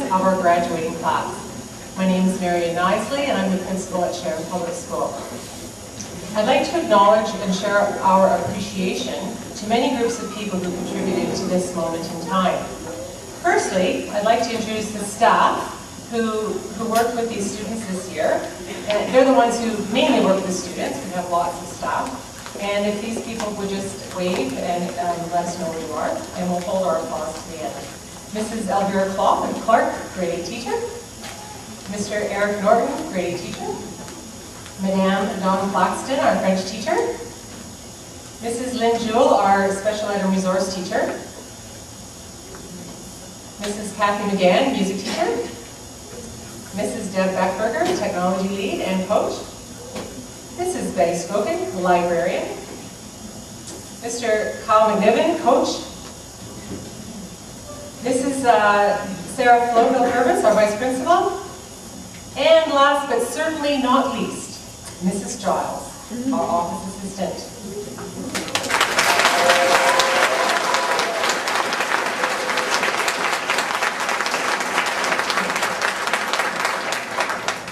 of our graduating class. My name is Marian Nisley and I'm the principal at Sharon Public School. I'd like to acknowledge and share our appreciation to many groups of people who contributed to this moment in time. Firstly, I'd like to introduce the staff who worked with these students this year. And they're the ones who mainly work with students. We have lots of staff. And if these people would just wave and let us know where you are, and we'll hold our applause to the end. Mrs. Elvira Clark, grade 8 teacher. Mr. Eric Norton, grade 8 teacher. Madame Dawn Claxton, our French teacher. Mrs. Lynn Jewell, our special ed and resource teacher. Mrs. Kathy McGann, music teacher. Mrs. Deb Beckberger, technology lead and coach. Mrs. Betty Spoken, librarian. Mr. Kyle McNiven, coach. Mrs. Sarah Floeville-Purvis, our vice principal. And last but certainly not least, Mrs. Giles, our office assistant.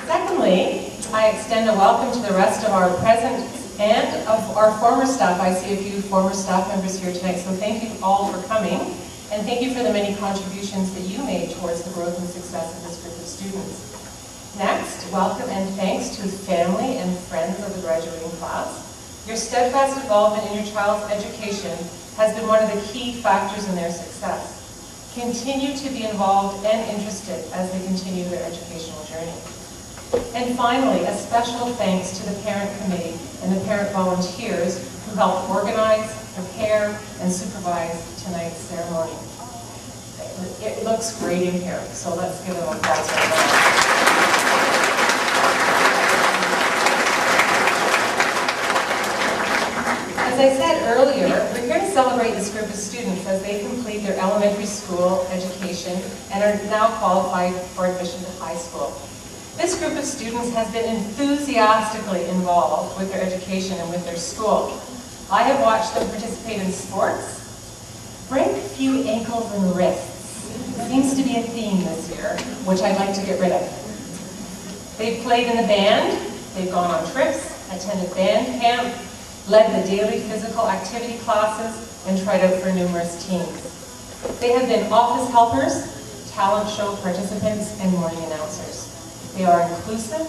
Secondly, I extend a welcome to the rest of our present and of our former staff. I see a few former staff members here tonight, so thank you all for coming, and thank you for the many contributions that you made towards the growth and success of this group of students. Next, welcome and thanks to family and friends of the graduating class. Your steadfast involvement in your child's education has been one of the key factors in their success. Continue to be involved and interested as they continue their educational journey. And finally, a special thanks to the parent committee and the parent volunteers who helped organize, prepare, and supervise tonight's ceremony. It looks great in here, so let's give them a applause right now. As I said earlier, we're here to celebrate this group of students as they complete their elementary school education and are now qualified for admission to high school. This group of students has been enthusiastically involved with their education and with their school. I have watched them participate in sports, break a few ankles and wrists. Seems to be a theme this year, which I'd like to get rid of. They've played in the band, they've gone on trips, attended band camp, led the daily physical activity classes, and tried out for numerous teams. They have been office helpers, talent show participants, and morning announcers. They are inclusive,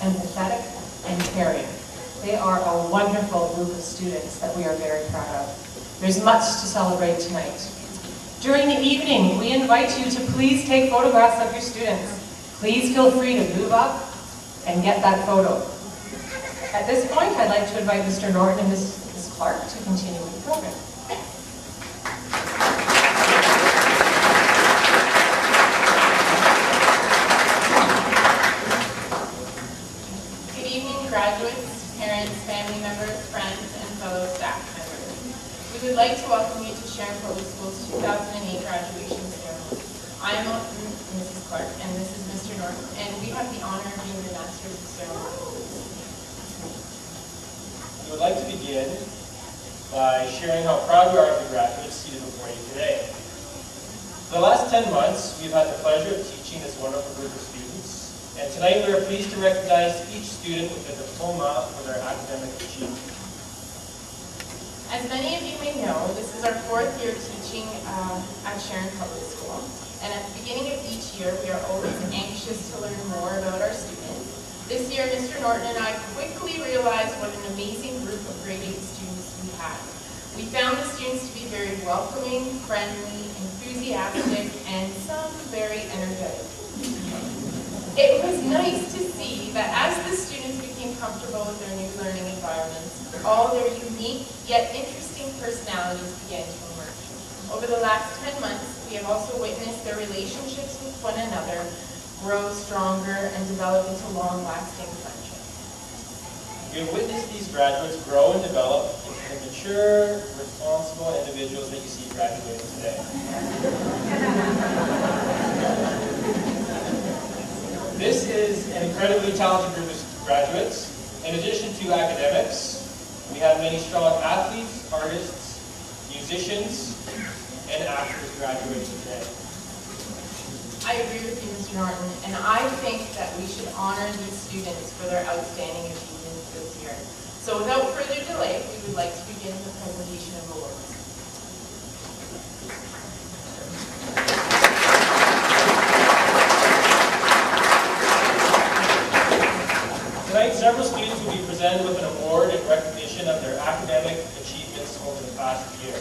empathetic, and caring. They are a wonderful group of students that we are very proud of. There's much to celebrate tonight. During the evening, we invite you to please take photographs of your students. Please feel free to move up and get that photo. At this point, I'd like to invite Mr. Norton and Ms. Clark to continue with the program. Good evening, graduates, parents, family members, friends, and fellow staff members. We would like to welcome you to Sharon Public School's 2008 graduation ceremony. I am Mrs. Clark, and this is Mr. Norton, and we have the honor of being the masters of ceremony. We would like to begin by sharing how proud we are of the graduates seated before you today. For the last 10 months, we've had the pleasure of teaching this wonderful group of students, and tonight we are pleased to recognize each student with a diploma for their academic achievement. As many of you may know, this is our 4th year teaching at Sharon Public School, and at the beginning of each year, we are always anxious to learn more about our students. This year, Mr. Norton and I quickly realized what an amazing group of grade 8 students we had. We found the students to be very welcoming, friendly, enthusiastic, and some very energetic. It was nice to see that as the students became comfortable with their new learning environments, all their unique yet interesting personalities began to emerge. Over the last 10 months, we have also witnessed their relationships with one another grow stronger and develop into long-lasting friendships. We have witnessed these graduates grow and develop into the mature, responsible individuals that you see graduating today. This is an incredibly talented group of graduates. In addition to academics, we have many strong athletes, artists, musicians, and actors graduating today. I agree with you, Mr. Norton, and I think that we should honor these students for their outstanding achievements this year. So without further delay, we would like to begin the presentation of awards. Tonight, several students will be presented with an award in recognition of their academic achievements over the past year.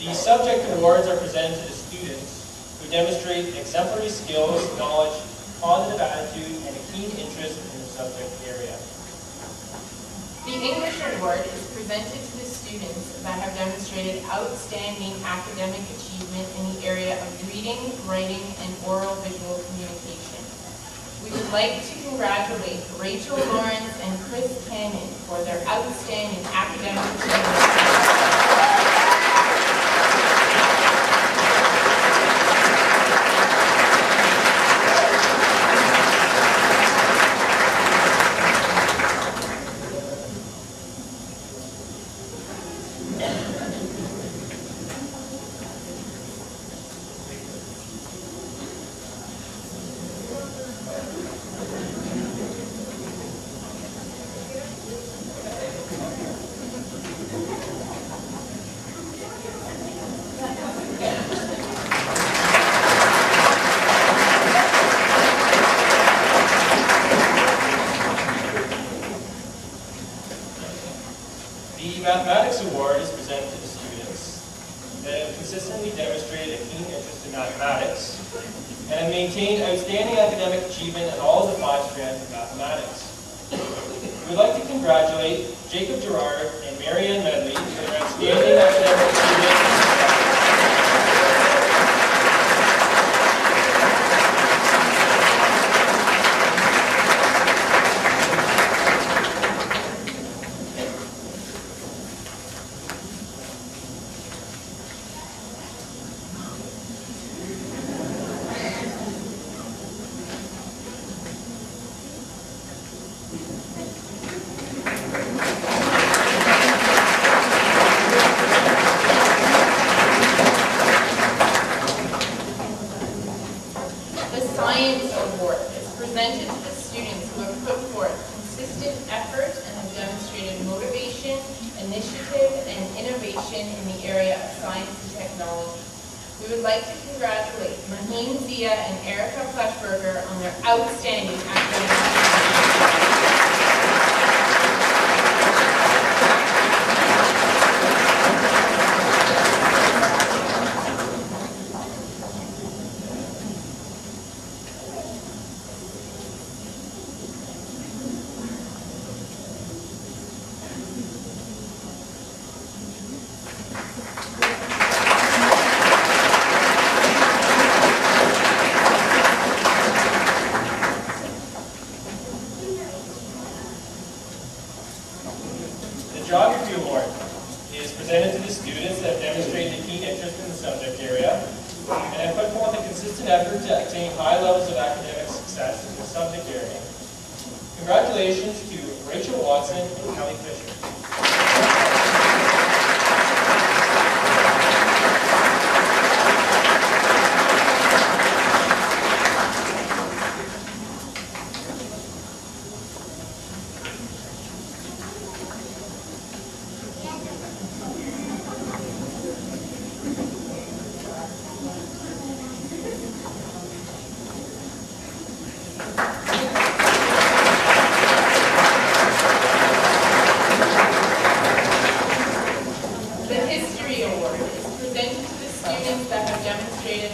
The subject awards are presented to the students who demonstrate exemplary skills, knowledge, positive attitude, and a keen interest in the subject area. The English Award is presented to the students that have demonstrated outstanding academic achievement in the area of reading, writing, and oral visual communication. We would like to congratulate Rachel Lawrence and Chris Cannon for their outstanding academic achievement. The Mathematics Award is presented to the students that have consistently demonstrated a keen interest in mathematics and have maintained outstanding academic achievement in all of the 5 strands of mathematics. We would like to congratulate Jacob Gerard and Marianne Medley for their outstanding academic achievement. Presented to the students who have put forth consistent effort and have demonstrated motivation, initiative, and innovation in the area of science and technology. We would like to congratulate Maheen Zia and Erica Fleshberger on their outstanding academic achievements. The Geography Award is presented to the students that have demonstrated a keen interest in the subject area and have put forth a consistent effort to attain high levels of academic success in the subject area. Congratulations to Rachel Watson and Kelly Fisher. Demonstrated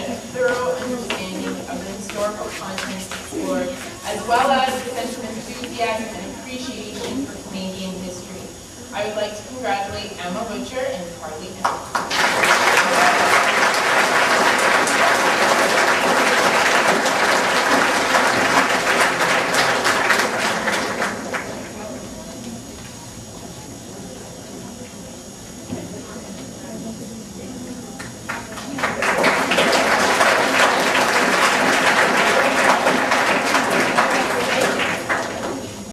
a thorough understanding of the historical content explored, as well as a sense of enthusiasm and appreciation for Canadian history. I would like to congratulate Emma Butcher and Carly Evans.